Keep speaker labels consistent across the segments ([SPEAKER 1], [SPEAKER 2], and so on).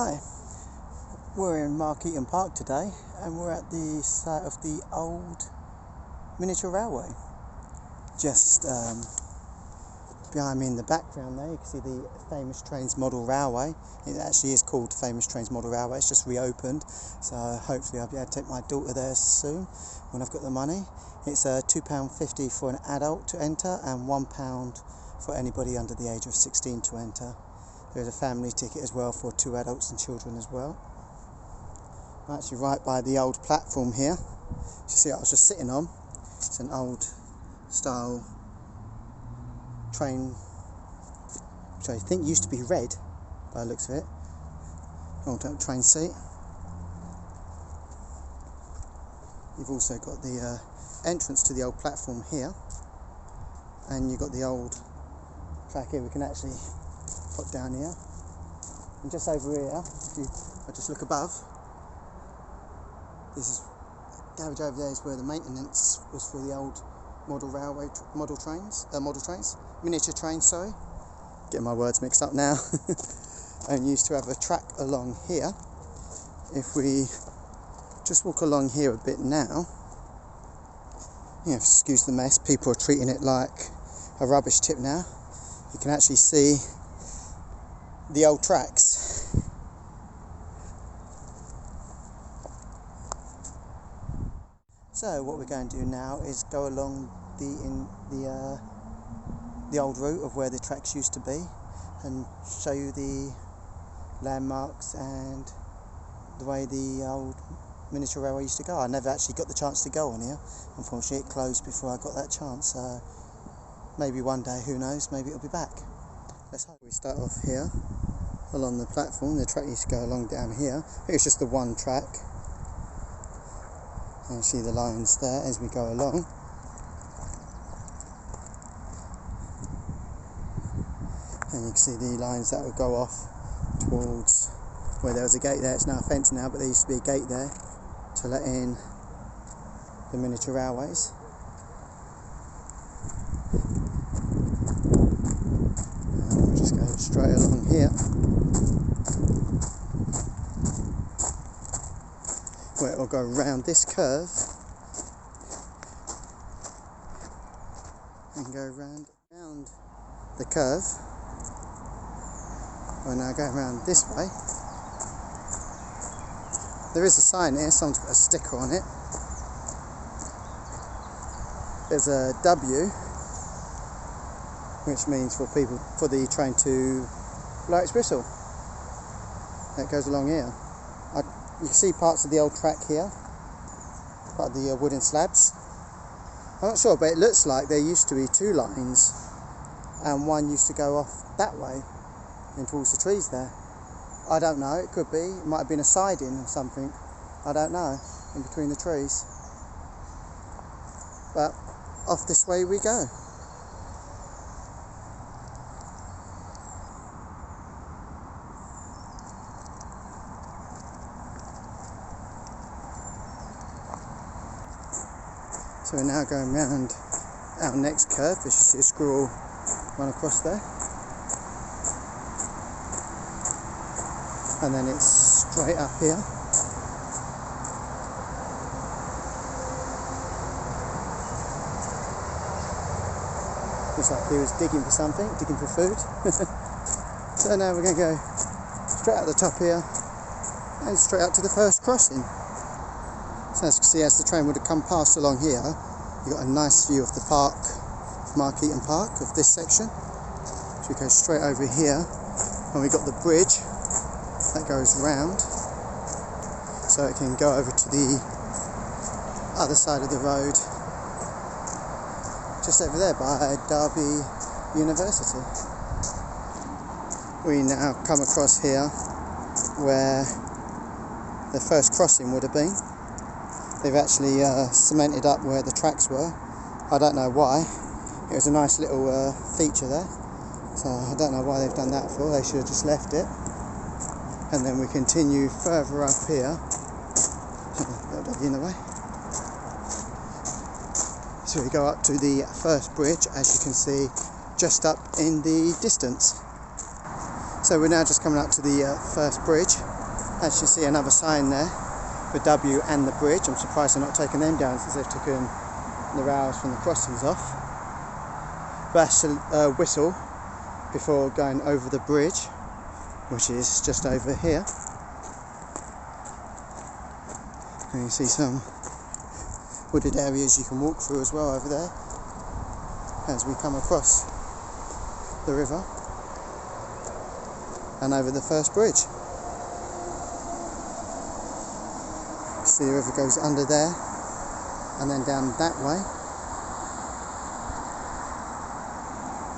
[SPEAKER 1] Hi, we're in Markeaton Park today and we're at the site of the old miniature railway. Just behind me in the background there you can see the Famous Trains Model Railway. It actually is called Famous Trains Model Railway, it's just reopened, so hopefully I'll be able to take my daughter there soon when I've got the money. It's £2.50 for an adult to enter and £1 for anybody under the age of 16 to enter. There's a family ticket as well for 2 adults and children as well. I'm actually right by the old platform here. You see, I was just sitting on. It's an old style train, which I think used to be red by the looks of it. Old train seat. You've also got the entrance to the old platform here, and you've got the old track here. We can actually pop down here, and just over here, if I just look above, this is garage over there is where the maintenance was for the old model railway model trains, miniature trains, sorry, getting my words mixed up now. And used to have a track along here. If we just walk along here a bit now, excuse the mess, people are treating it like a rubbish tip now. You can actually see the old tracks. So what we're going to do now is go along the old route of where the tracks used to be and show you the landmarks and the way the old miniature railway used to go. I never actually got the chance to go on here. Unfortunately, it closed before I got that chance. Maybe one day, who knows, maybe it'll be back. Let's hope. We start off here along the platform. The track used to go along down here. It's just the one track. And you see the lines there as we go along. And you can see the lines that would go off towards where there was a gate there. It's now a fence now, but there used to be a gate there to let in the miniature railways. And we'll just go straight along here, where it will go around this curve and go around the curve. We're now going around this way. There is a sign here, someone's put a sticker on it. There's a W, which means for the train to blow its whistle. That goes along here. You can see parts of the old track here, part of the wooden slabs. I'm not sure, but it looks like there used to be 2 lines, and one used to go off that way and towards the trees there. I don't know, it could be, it might have been a siding or something, I don't know, in between the trees. But off this way we go. So we're now going round our next curve, as you see a squirrel run across there. And then it's straight up here. Looks like he was digging for something, digging for food. So now we're going to go straight out the top here and straight up to the first crossing. So as you can see, as the train would have come past along here, you've got a nice view of the park, Markeaton Park, of this section. So we go straight over here, and we've got the bridge that goes round, so it can go over to the other side of the road, just over there by Derby University. We now come across here where the first crossing would have been. They've actually cemented up where the tracks were. I don't know why. It was a nice little feature there, so I don't know why they've done that for. They should have just left it. And then we continue further up here. Little doggy in the way. So we go up to the first bridge, as you can see, just up in the distance. So we're now just coming up to the first bridge. As you see, another sign there for W and the bridge. I'm surprised they're not taking them down since they've taken the rails from the crossings off. But that's a whistle before going over the bridge, which is just over here. And you see some wooded areas you can walk through as well over there as we come across the river and over the first bridge. See, the river goes under there and then down that way,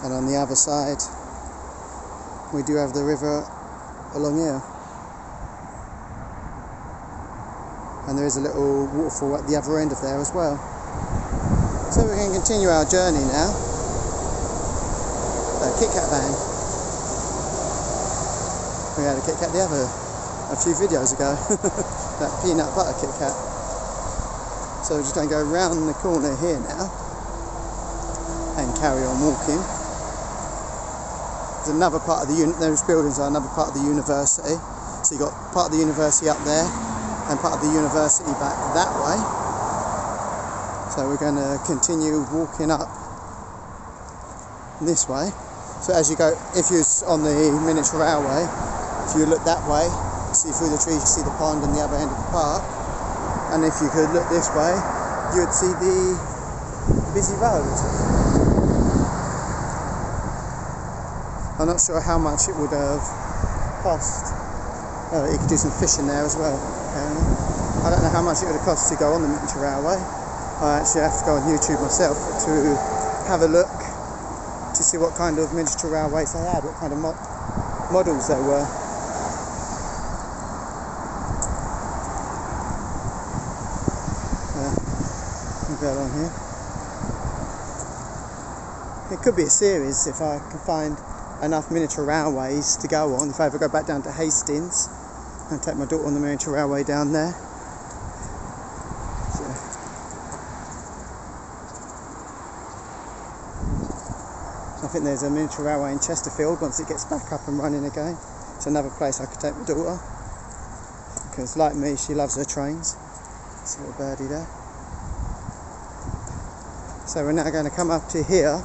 [SPEAKER 1] and on the other side we do have the river along here, and there is a little waterfall at the other end of there as well. So we're going to continue our journey now. A Kit Kat van. We had a Kit Kat a few videos ago. That peanut butter Kit Kat. So we're just going to go round the corner here now and carry on walking. There's another part of those buildings are another part of the university. So you've got part of the university up there and part of the university back that way. So we're going to continue walking up this way. So as you go, if you're on the miniature railway, if you look that way, see through the trees, you see the pond and the other end of the park. And if you could look this way, you would see the busy road. I'm not sure how much it would have cost. You could do some fishing there as well. I don't know how much it would have cost to go on the miniature railway. I actually have to go on YouTube myself to have a look to see what kind of miniature railways they had, what kind of models they were. We'll go along here. It could be a series if I can find enough miniature railways to go on. If I ever go back down to Hastings and take my daughter on the miniature railway down there. So, I think there's a miniature railway in Chesterfield once it gets back up and running again. It's another place I could take my daughter, because like me, she loves her trains. This little birdie there. So we're now going to come up to here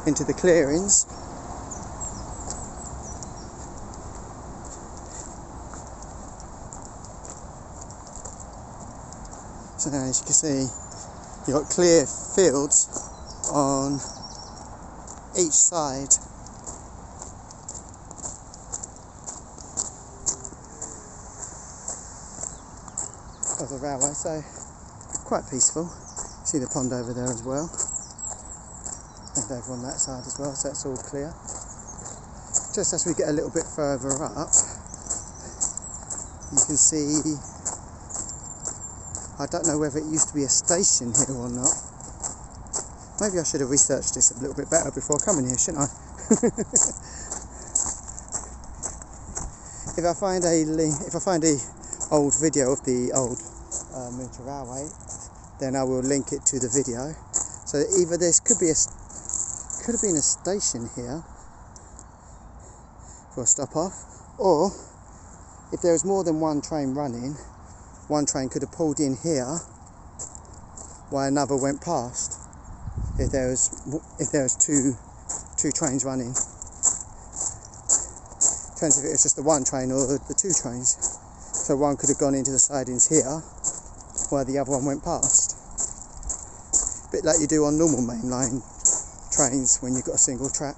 [SPEAKER 1] into the clearings. So now, as you can see, you've got clear fields on each side. Of the railway, so quite peaceful. See the pond over there as well, and over on that side as well, so it's all clear. Just as we get a little bit further up, you can see, I don't know whether it used to be a station here or not. Maybe I should have researched this a little bit better before coming here, shouldn't I? If I find a old video of the old miniature railway, then I will link it to the video. So either this could have been a station here for a stop off, or if there was more than one train running, one train could have pulled in here while another went past. If there was two trains running, depends if it was just the one train or the two trains. So one could have gone into the sidings here while the other one went past. A bit like you do on normal mainline trains when you've got a single track.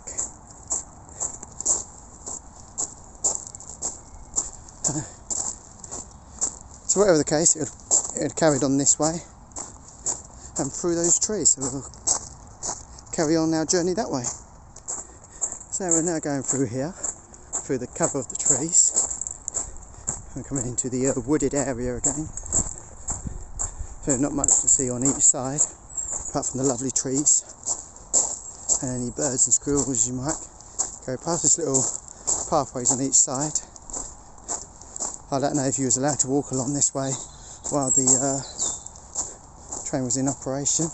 [SPEAKER 1] So whatever the case, it had carried on this way and through those trees. So we'll carry on our journey that way. So we're now going through here, through the cover of the trees. We're coming into the wooded area again. So not much to see on each side, apart from the lovely trees and any birds and squirrels you might go past. There's little pathways on each side. I don't know if you was allowed to walk along this way while the train was in operation.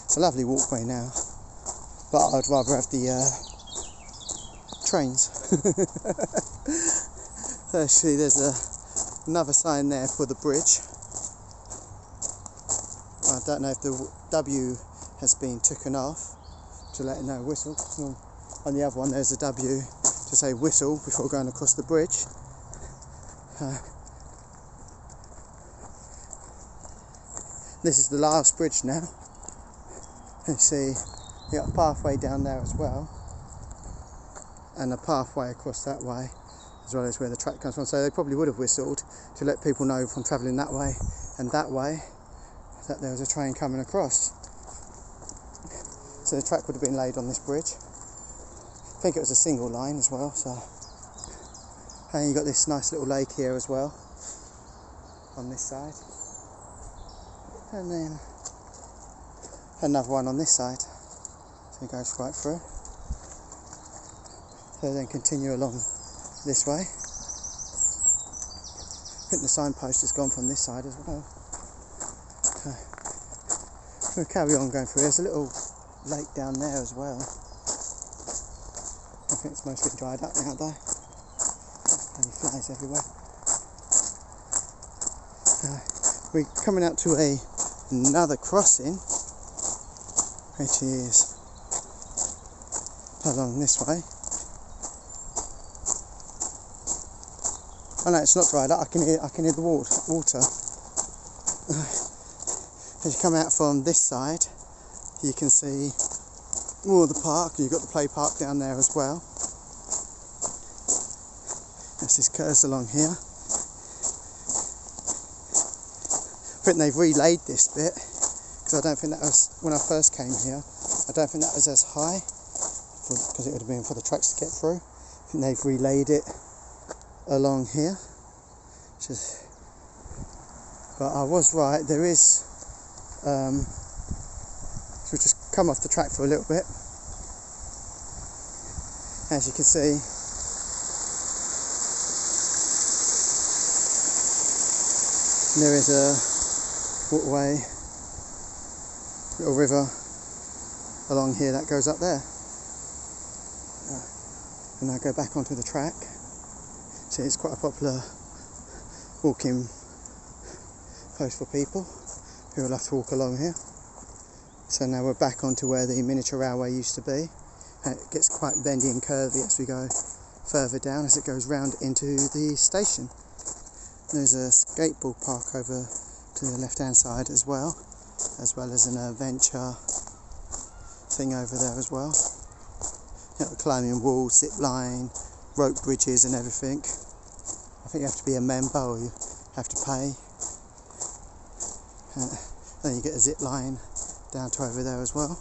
[SPEAKER 1] It's a lovely walkway now, but I'd rather have the trains. Actually, there's another sign there for the bridge. I don't know if the W has been taken off to let it know whistle. On the other one there's a W to say whistle before going across the bridge. This is the last bridge now. You see, you got a pathway down there as well, and a pathway across that way, as well as where the track comes from. So they probably would have whistled to let people know from travelling that way and that way that there was a train coming across. So the track would have been laid on this bridge. I think it was a single line as well. So, and you got this nice little lake here as well on this side, and then another one on this side. So it goes right through. So then continue along this way. I think the signpost has gone from this side as well. So we'll carry on going through. There's a little lake down there as well. I think it's mostly dried up now though. Plenty of flies everywhere. We're coming out to another crossing, which is along this way. Oh no, it's not dried up. I can hear the water. As you come out from this side, you can see more of the park. You've got the play park down there as well. This is curves along here. I think they've relayed this bit, because I don't think that was, when I first came here, I don't think that was as high, because it would have been for the trucks to get through. I think they've relayed it along here. But I was right, there is, so we'll just come off the track for a little bit. As you can see, there is a waterway, little river along here that goes up there. And I go back onto the track. See, it's quite a popular walking post for people who will have to walk along here. So now we're back onto where the miniature railway used to be, and it gets quite bendy and curvy as we go further down, as it goes round into the station. There's a skateboard park over to the left hand side as well as an adventure thing over there as well. You know, climbing walls, zip line, rope bridges and everything. I think you have to be a member or you have to pay. Then you get a zip line down to over there as well.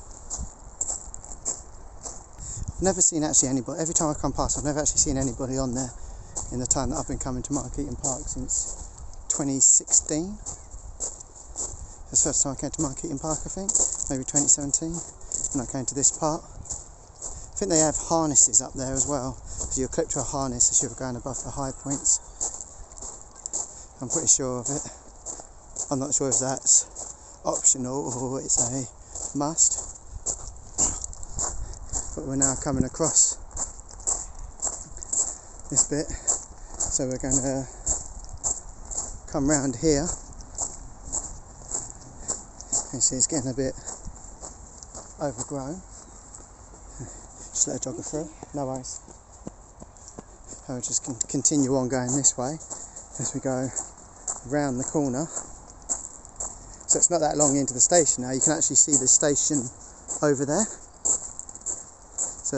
[SPEAKER 1] I've never seen actually anybody, every time I come past I've never actually seen anybody on there in the time that I've been coming to Markeaton Park since 2016. That's the first time I came to Markeaton Park, I think, maybe 2017 when I came to this part. I think they have harnesses up there as well, so you're clipped to a harness as you're going above the high points. I'm pretty sure of it. I'm not sure if that's optional or it's a must. But we're now coming across this bit, so we're going to come round here. You see it's getting a bit overgrown. Just let a jogger through, no worries. I'll just continue on going this way as we go round the corner. So it's not that long into the station now, you can actually see the station over there. So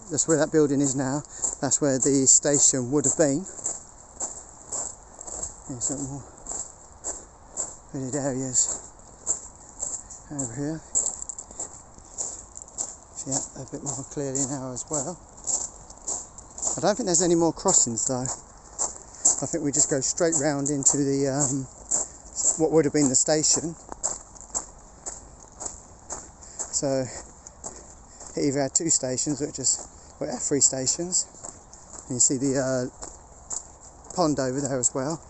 [SPEAKER 1] that's where that building is now, that's where the station would have been. There's some more wooded areas over here. See that a bit more clearly now as well. I don't think there's any more crossings though. I think we just go straight round into the what would have been the station. So it either had two stations or it had three stations. And you see the pond over there as well,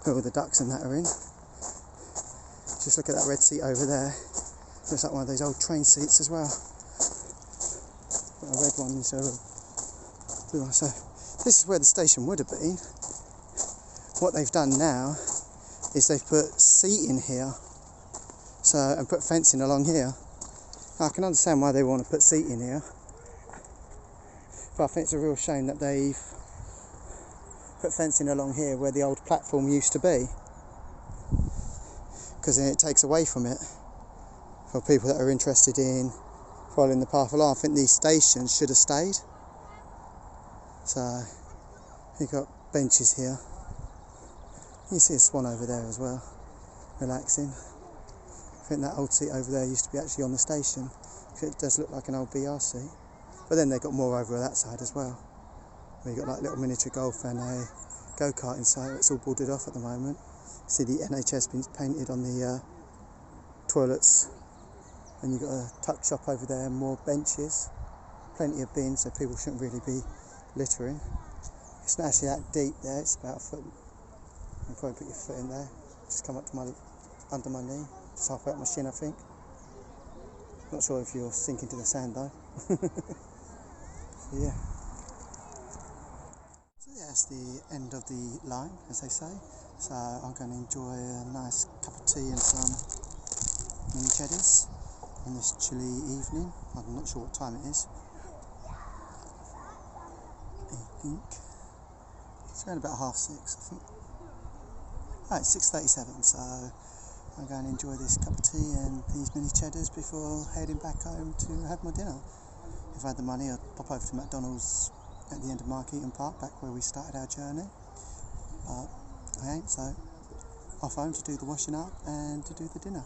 [SPEAKER 1] where all the ducks and that are in. Just look at that red seat over there. Looks like one of those old train seats as well. A red one instead of a blue one. So This is where the station would have been. What they've done now is they've put seating here, and put fencing along here. Now, I can understand why they want to put seating here, but I think it's a real shame that they've put fencing along here where the old platform used to be, because then it takes away from it for people that are interested in following the path along. I think these stations should have stayed. So you've got benches here. You see a swan over there as well, relaxing. I think that old seat over there used to be actually on the station. It does look like an old BR seat. But then they've got more over that side as well, where you've got like little miniature golf and a go-karting site. It's all boarded off at the moment. See the NHS being painted on the toilets, and you've got a tuck shop over there, more benches, plenty of bins, so people shouldn't really be littering. It's not actually that deep there, it's about a foot. You can probably put your foot in there, just come up to under my knee, just halfway up my shin I think. Not sure if you're sinking to the sand though. So yeah. So yeah, that's the end of the line, as they say. So I'm going to enjoy a nice cup of tea and some mini cheddars on this chilly evening. I'm not sure what time it is. I think it's around about 6:30, I think. Oh, it's 6:37, so I'm going to enjoy this cup of tea and these mini cheddars before heading back home to have my dinner. If I had the money, I'd pop over to McDonald's at the end of Markeaton Park, back where we started our journey. But I ain't, so off home to do the washing up and to do the dinner.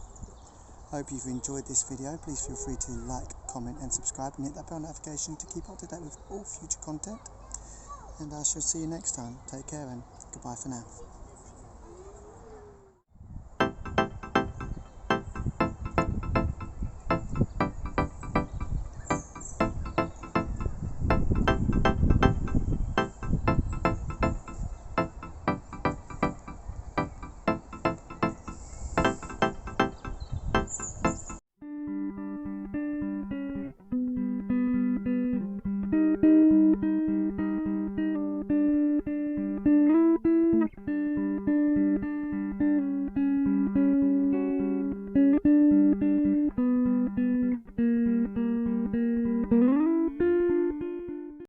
[SPEAKER 1] Hope you've enjoyed this video. Please feel free to like, comment and subscribe, and hit that bell notification to keep up to date with all future content. And I shall see you next time. Take care and goodbye for now.